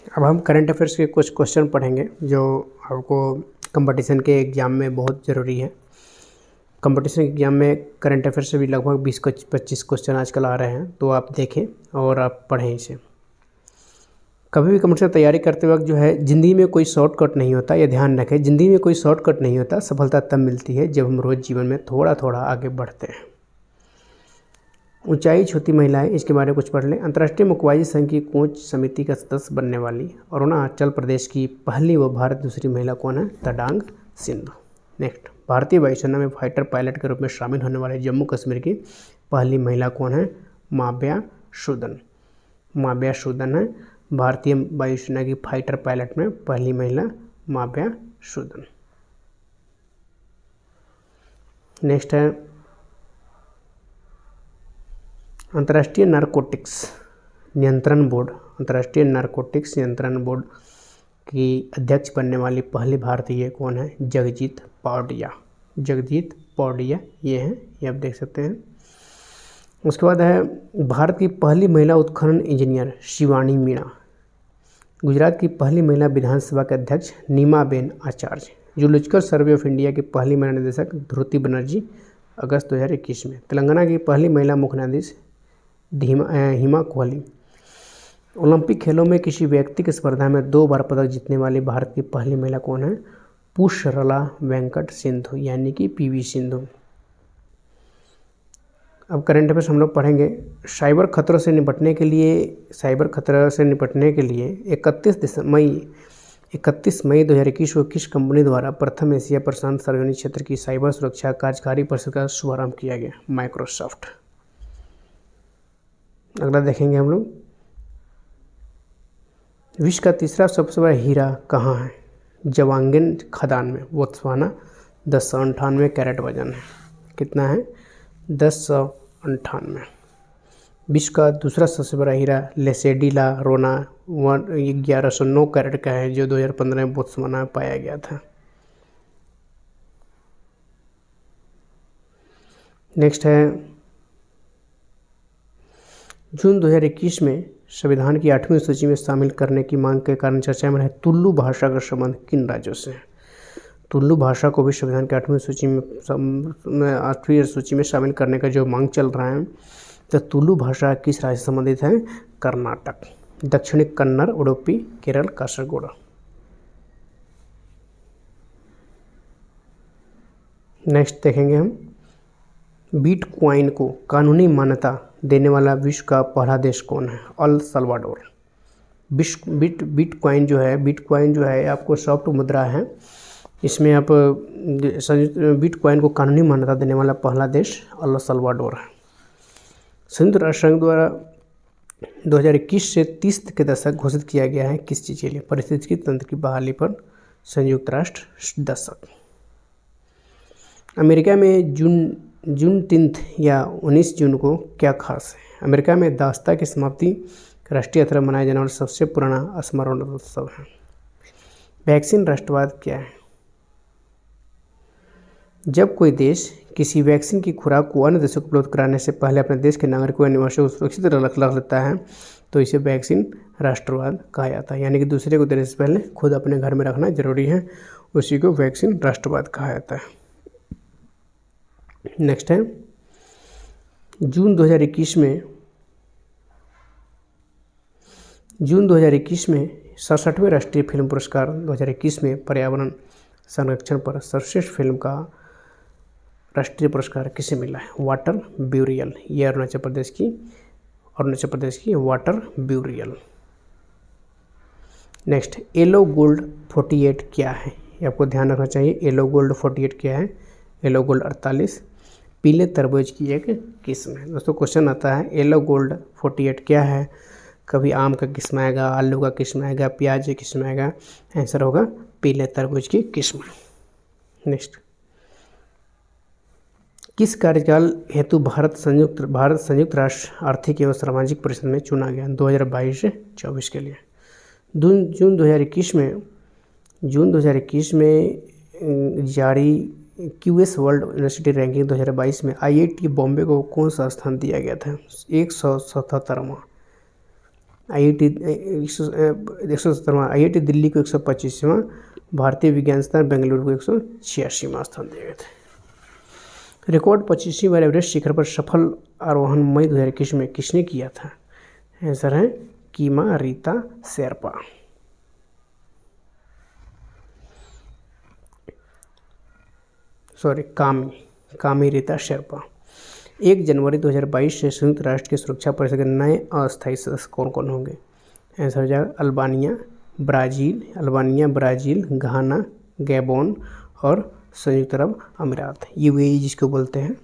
अब हम current affairs के कुछ क्वेश्चन पढ़ेंगे जो आपको कंपटीशन के एग्ज़ाम में बहुत ज़रूरी है। कंपटीशन एग्ज़ाम में करंट अफेयर्स से भी लगभग 20-25 क्वेश्चन आजकल आ रहे हैं, तो आप देखें और आप पढ़ें इसे। कभी भी कंपटीशन तैयारी करते वक्त जो है, ज़िंदगी में कोई शॉर्टकट नहीं होता, ये ध्यान रखें। ज़िंदगी में कोई शॉर्टकट नहीं होता, सफलता तब मिलती है जब हम रोज़ जीवन में थोड़ा थोड़ा आगे बढ़ते हैं। ऊंचाई छूती महिलाएं, इसके बारे में कुछ पढ़ लें। अंतर्राष्ट्रीय मुक्केबाजी संघ की कोच समिति का सदस्य बनने वाली अरुणाचल प्रदेश की पहली व भारत दूसरी महिला कौन है? तडांग सिंधु। नेक्स्ट, भारतीय वायुसेना में फाइटर पायलट के रूप में शामिल होने वाले जम्मू कश्मीर की पहली महिला कौन है? माव्या सूदन। माव्या सूदन है भारतीय वायुसेना की फाइटर पायलट में पहली महिला, माव्या सूदन। नेक्स्ट है अंतर्राष्ट्रीय नारकोटिक्स नियंत्रण बोर्ड। अंतर्राष्ट्रीय नारकोटिक्स नियंत्रण बोर्ड की अध्यक्ष बनने वाली पहली भारतीय कौन है? जगजीत पौडिया। जगजीत पौडिया ये हैं, ये आप देख सकते हैं। उसके बाद है भारत की पहली महिला उत्खनन इंजीनियर शिवानी मीणा। गुजरात की पहली महिला विधानसभा के अध्यक्ष नीमाबेन आचार्य। जूलॉजिकल सर्वे ऑफ इंडिया की पहली महिला निदेशक ध्रुति बनर्जी, अगस्त 2021 में। तेलंगाना की पहली महिला मुख्य न्यायाधीश हिमा कोहली। ओलंपिक खेलों में किसी व्यक्ति की स्पर्धा में 2 बार पदक जीतने वाली भारत की पहली महिला कौन है? पुष्परला वेंकट सिंधु, यानी कि पीवी सिंधु। अब करंट अफेयर्स हम लोग पढ़ेंगे। साइबर खतरों से निपटने के लिए 31 मई 2021 को किस कंपनी द्वारा प्रथम एशिया प्रशांत सार्वजनिक क्षेत्र की साइबर सुरक्षा कार्यकारी परिषद का शुभारंभ किया गया? माइक्रोसॉफ्ट। अगला देखेंगे हम लोग, विश्व का तीसरा सबसे बड़ा हीरा कहाँ है? जवांगिन खदान में, बोत्सवाना। 1098 कैरेट वजन है। कितना है? 1098। विश्व का दूसरा सबसे बड़ा हीरा लेसेडी ला रोना 1109 कैरेट का है, जो 2015 में बोत्सवाना में पाया गया था। नेक्स्ट है जून 2021 में संविधान की 8वीं सूची में शामिल करने की मांग के कारण चर्चा में रहे तुलु भाषा का संबंध किन राज्यों से? तुलु भाषा को भी संविधान की 8वीं सूची में शामिल करने का जो मांग चल रहा है, तो तुलु भाषा किस राज्य से संबंधित है? कर्नाटक। दक्षिणी कन्नड़, उडुपी, केरल, कासरगोड। नेक्स्ट देखेंगे हम, बिटकॉइन को कानूनी मान्यता देने वाला विश्व का पहला देश कौन है? El Salvador. बिटकॉइन जो है आपको सॉफ्ट मुद्रा है। इसमें आप बिटकॉइन को कानूनी मान्यता देने वाला पहला देश अल सल्वाडोर है। संयुक्त राष्ट्र संघ द्वारा 2021 से 30 के दशक घोषित किया गया है किस चीज़ के लिए? पारिस्थितिकी तंत्र की बहाली पर संयुक्त राष्ट्र दशक। अमेरिका में जून 3 या 19 जून को क्या खास है? अमेरिका में दास्ता की समाप्ति राष्ट्रीय अवसर मनाया जाने वाला सबसे पुराना स्मरण उत्सव है। वैक्सीन राष्ट्रवाद क्या है? जब कोई देश किसी वैक्सीन की खुराक को अन्य देशों को उपलब्ध कराने से पहले अपने देश के नागरिकों या निवासियों को सुरक्षित रख लेता है, तो इसे वैक्सीन राष्ट्रवाद कहा जाता है। यानी कि दूसरे को देने से पहले खुद अपने घर में रखना जरूरी है, उसी को वैक्सीन राष्ट्रवाद कहा जाता है। नेक्स्ट है जून 2021 में 67वें राष्ट्रीय फिल्म पुरस्कार 2021 में पर्यावरण संरक्षण पर सर्वश्रेष्ठ फिल्म का राष्ट्रीय पुरस्कार किसे मिला है? Water burial. ये अरुणाचल प्रदेश की water burial. Next, yellow gold 48 क्या है? ये आपको ध्यान रखना चाहिए। येलो गोल्ड 48 क्या है? येलो गोल्ड 48 पीले तरबूज की एक किस्म है। दोस्तों क्वेश्चन आता है येलो गोल्ड 48 क्या है? कभी आम का किस्म आएगा, आलू का किस्म आएगा, प्याज की किस्म आएगा। आंसर होगा पीले तरबूज की किस्म। नेक्स्ट, किस कार्यकाल हेतु भारत संयुक्त राष्ट्र आर्थिक एवं सामाजिक परिषद में चुना गया? 2022 से 24 के लिए। जून 2021 में जारी क्यूएस वर्ल्ड यूनिवर्सिटी रैंकिंग 2022 में आईआईटी बॉम्बे को कौन सा स्थान दिया गया था? 177वां। IIT 170वां, IIT दिल्ली को 125वां, भारतीय विज्ञान संस्थान बेंगलुरु को 186वां स्थान दिए गए थे। रिकॉर्ड 25वीं बार एवरेस्ट शिखर पर सफल आरोहण मई 2021 में किसने किया था? आंसर है कीमा रीता शेरपा। कामी रीता शेरपा। 1 जनवरी 2022 से संयुक्त राष्ट्र की सुरक्षा परिषद के नए अस्थायी सदस्य कौन कौन होंगे? आंसर हो जाएगा अल्बानिया, ब्राज़ील, घाना, गैबोन और संयुक्त अरब अमीरात, UAE जिसको बोलते हैं।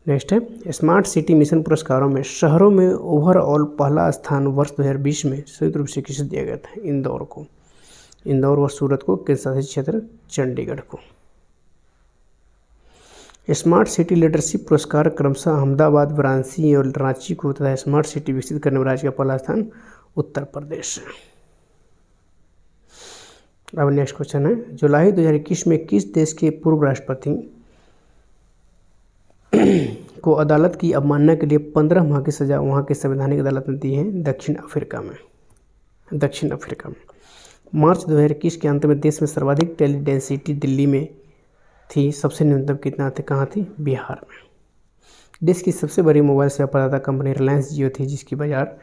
नेक्स्ट है स्मार्ट सिटी मिशन पुरस्कारों में शहरों में ओवरऑल पहला स्थान वर्ष 2020 में संयुक्त रूप से किसे दिया गया था? इंदौर को। इंदौर और सूरत को, केंद्र शासित क्षेत्र चंडीगढ़ को। स्मार्ट सिटी लीडरशिप पुरस्कार क्रमशः अहमदाबाद, वाराणसी और रांची को तथा स्मार्ट सिटी विकसित करने वाले राज्य का पहला स्थान उत्तर प्रदेश है। अब नेक्स्ट क्वेश्चन है जुलाई 2021 में किस देश के पूर्व राष्ट्रपति को अदालत की अवमानना के लिए 15 माह की सजा वहां की संवैधानिक अदालत ने दी है? दक्षिण अफ्रीका में। मार्च 2021 के अंत में देश में सर्वाधिक टेली डेंसिटी दिल्ली में थी, सबसे न्यूनतम कितना थे, कहाँ थी? बिहार में। देश की सबसे बड़ी मोबाइल सेवा प्रदाता कंपनी रिलायंस जियो थी, जिसकी बाजार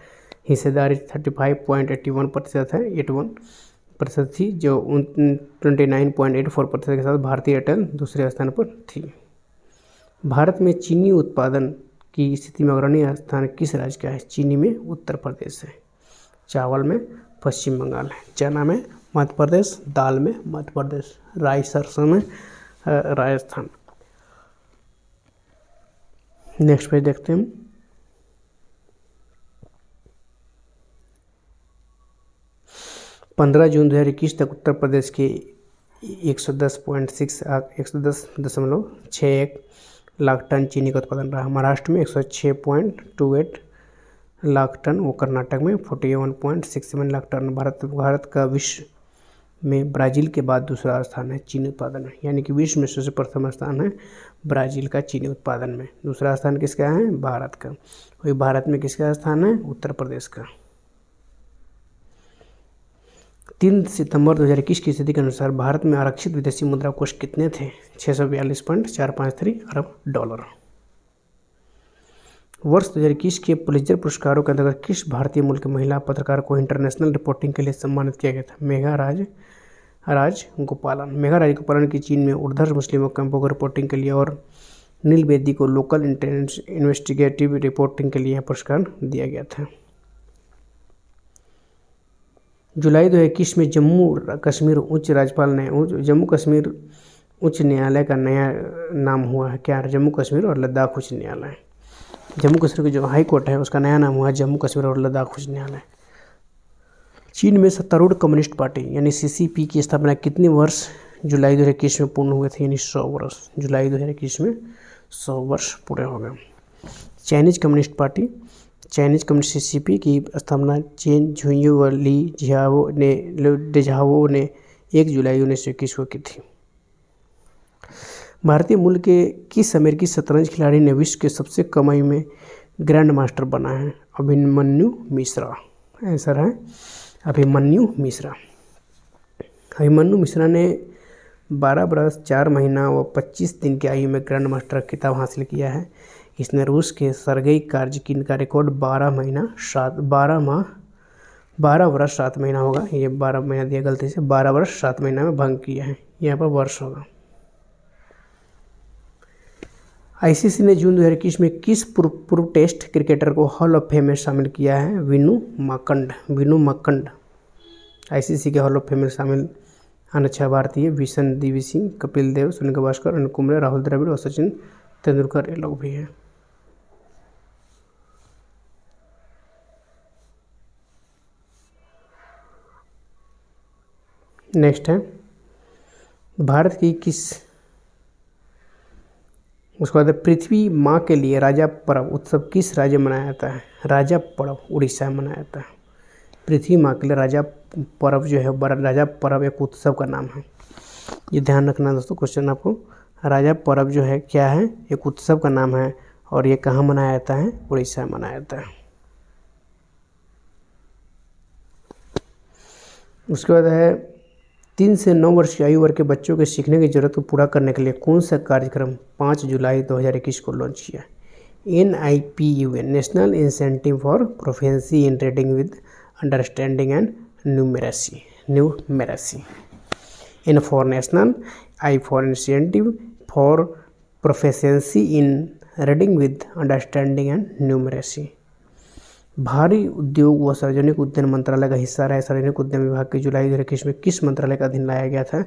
हिस्सेदारी 35.81% है, 81% थी, जो 29.84% के साथ भारतीय एयरटेल दूसरे स्थान पर थी। भारत में चीनी उत्पादन की स्थिति में अग्रणी स्थान किस राज्य का है? चीनी में उत्तर प्रदेश है, चावल में पश्चिम बंगाल है, चना में मध्य प्रदेश, दाल में मध्य प्रदेश, राई सरसों में राजस्थान। नेक्स्ट पेज देखते हैं। पंद्रह जून 2021 तक उत्तर प्रदेश के 110.61 लाख टन चीनी का उत्पादन रहा। महाराष्ट्र में 106.28 लाख टन, वो कर्नाटक में 41.67 लाख टन। भारत का विश्व में ब्राज़ील के बाद दूसरा स्थान है चीनी उत्पादन में, यानी कि विश्व में सबसे प्रथम स्थान है ब्राज़ील का चीनी उत्पादन में। दूसरा स्थान किसका है? भारत का। वही भारत में किसका स्थान है? उत्तर प्रदेश का। 3 सितंबर 2021 की स्थिति के अनुसार भारत में आरक्षित विदेशी मुद्रा कोष कितने थे? 642.453 अरब डॉलर। वर्ष 2021 के पुलित्जर पुरस्कारों के अंतर्गत किस भारतीय मूल की महिला पत्रकार को इंटरनेशनल रिपोर्टिंग के लिए सम्मानित किया गया था? मेघा राजगोपालन की चीन में उर्धर मुस्लिमों कैंपों को रिपोर्टिंग के लिए और नील बेदी को लोकल इन्वेस्टिगेटिव रिपोर्टिंग के लिए पुरस्कार दिया गया था। जुलाई 2021 में जम्मू कश्मीर उच्च न्यायालय का नया नाम हुआ है क्या? जम्मू कश्मीर और लद्दाख उच्च न्यायालय। जम्मू कश्मीर की जो हाई कोर्ट है उसका नया नाम हुआ है जम्मू कश्मीर और लद्दाख उच्च न्यायालय। चीन में सत्तारूढ़ कम्युनिस्ट पार्टी यानी CCP की स्थापना कितने वर्ष जुलाई 2021 में पूर्ण हुए थे? यानी 100 वर्ष। जुलाई 2021 में 100 वर्ष पूरे हो गए। चाइनीज कम्युनिस्ट CCP की स्थापना चेन झुइयू व ली डेझाओ ने 1 जुलाई 1921 को की थी। भारतीय मूल के किस अमेरिकी शतरंज खिलाड़ी ने विश्व के सबसे कम आयु में ग्रैंड मास्टर बना है? अभिमन्यु मिश्रा। आंसर है अभिमन्यु मिश्रा ने 12 वर्ष 4 महीना व 25 दिन की आयु में ग्रैंड मास्टर खिताब हासिल किया है। इसने रूस के सर्गेई कार्जकिन का रिकॉर्ड 12 वर्ष 7 महीना होगा, ये 12 महीना दिया गलती से, 12 वर्ष 7 महीना में भंग किया है, यहाँ पर वर्ष होगा। ICC ने जून 2021 में किस पूर्व टेस्ट क्रिकेटर को हॉल ऑफ फेम में शामिल किया है? विनू मक्कंड। ICC के हॉल ऑफ फेम में शामिल अन्य 6 भारतीय विशन देवी सिंह, कपिल देव, सुनील गावस्कर, अनिल कुंबले, राहुल द्रविड़ और सचिन तेंदुलकर, ये लोग भी हैं। नेक्स्ट है भारत की उसके बाद पृथ्वी माँ के लिए राजा पर्व उत्सव किस राज्य में मनाया जाता है? राजा पर्व उड़ीसा में मनाया जाता है। पृथ्वी माँ के लिए राजा पर्व जो है राजा पर्व एक उत्सव का नाम है, ये ध्यान रखना दोस्तों। क्वेश्चन आपको, राजा पर्व जो है क्या है? एक उत्सव का नाम है और ये कहाँ मनाया जाता है? उड़ीसा में मनाया जाता है। उसके बाद है 3 से 9 वर्ष की आयु वर्ग के बच्चों के सीखने की जरूरत को पूरा करने के लिए कौन सा कार्यक्रम 5 जुलाई 2021 को लॉन्च किया? NIPUN national incentive for proficiency in reading with understanding and numeracy in for national I for incentive for proficiency in reading with understanding and numeracy भारी उद्योग व सार्वजनिक उद्यम मंत्रालय का हिस्सा रहा है। सार्वजनिक उद्यम विभाग के जुलाई 2021 में किस मंत्रालय का अधीन लाया गया था?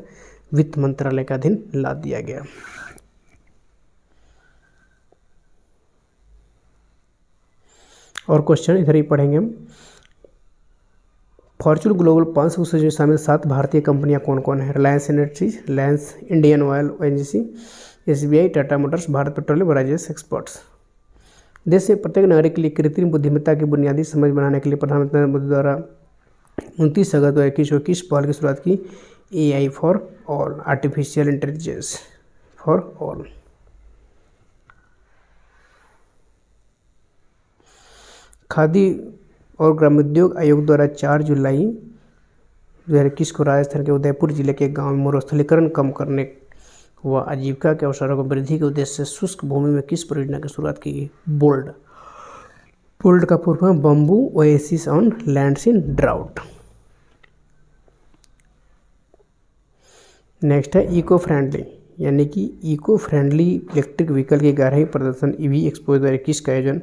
वित्त मंत्रालय का अधीन ला दिया गया। और क्वेश्चन इधर ही पढ़ेंगे हम। फॉर्च्यून ग्लोबल 500 से शामिल 7 भारतीय कंपनियां कौन कौन है? Reliance industries, Reliance Indian oil ONGC, SBI, Tata Motors, Bharat petroleum, Rajesh exports. देश में प्रत्येक नागरिक के लिए कृत्रिम बुद्धिमत्ता की बुनियादी समझ बनाने के लिए प्रधानमंत्री नरेंद्र मोदी द्वारा 29 अगस्त 2021 को किस पहल की शुरुआत की? AI for all, artificial intelligence for all. Khadi और ग्रामोद्योग आयोग द्वारा 4 जुलाई 2021 को राजस्थान के उदयपुर जिले के गांव में मरुस्थलीकरण कम करने व आजीविका के अवसरों को वृद्धि के उद्देश्य से शुष्क भूमि में किस परियोजना की शुरुआत की गई? बोल्ड का पूर्व है bamboo oasis on lands in drought. Next है इको फ्रेंडली, यानी कि इको फ्रेंडली इलेक्ट्रिक व्हीकल की 11वीं प्रदर्शन EV एक्सपो 2021 का आयोजन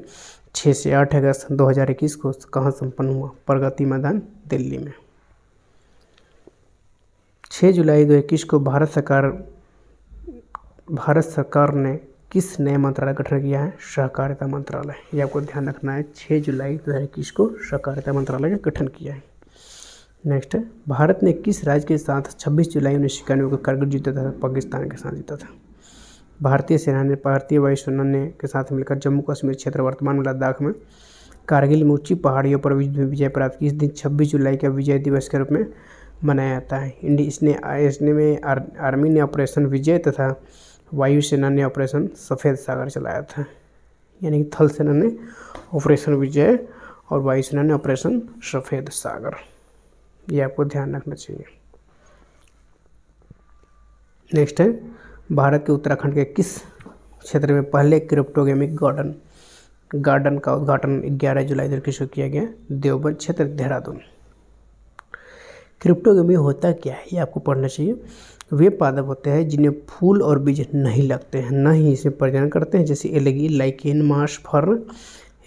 6 से 8 अगस्त 2021 को कहाँ संपन्न हुआ? प्रगति मैदान, दिल्ली में। 6 जुलाई 2021 को भारत सरकार ने किस नए मंत्रालय का गठन किया है? सहकारिता मंत्रालय। ये आपको ध्यान रखना है, 6 जुलाई 2021 को सहकारिता मंत्रालय का गठन किया है। नेक्स्ट है भारत ने किस राज्य के साथ 26 जुलाई 1991 को कारगिल जीता था? पाकिस्तान के साथ जीता था। भारतीय सेना ने भारतीय वायुसेना ने के साथ मिलकर जम्मू कश्मीर क्षेत्र वर्तमान में लद्दाख में कारगिल में ऊंची पहाड़ियों पर विजय प्राप्त की। इस दिन 26 जुलाई का विजय दिवस के रूप में मनाया जाता है। इसने में आर्मी ने ऑपरेशन विजय तथा वायुसेना ने ऑपरेशन सफ़ेद सागर चलाया था, यानी कि थल सेना ने ऑपरेशन विजय और वायुसेना ने ऑपरेशन सफ़ेद सागर। ये आपको ध्यान रखना चाहिए। नेक्स्ट है भारत के उत्तराखंड के किस क्षेत्र में पहले क्रिप्टोगेमिक गार्डन का उद्घाटन 11 जुलाई 2021 को किया गया? देवबंद क्षेत्र, देहरादून। क्रिप्टोगेमी होता क्या है ये आपको पढ़ना चाहिए। वे पादप होते हैं जिन्हें फूल और बीज नहीं लगते हैं, न ही इसमें प्रजनन करते हैं, जैसे एलगी, लाइकेन, मार्श, फर्न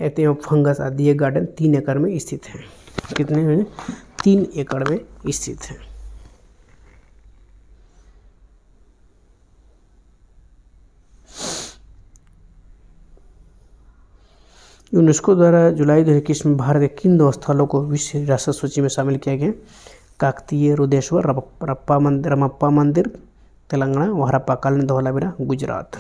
एवं फंगस आदि। ये गार्डन 3 एकड़ में स्थित है। कितने में? 3 एकड़ में स्थित है। यूनेस्को द्वारा जुलाई 2021 में भारत के किन 2 स्थलों को विश्व विरासत सूची में शामिल किया गया? काकतीय रुद्रेश्वर, रमप्पा मंदिर तेलंगाना, व हरप्पा कालीन धौलावीरा गुजरात।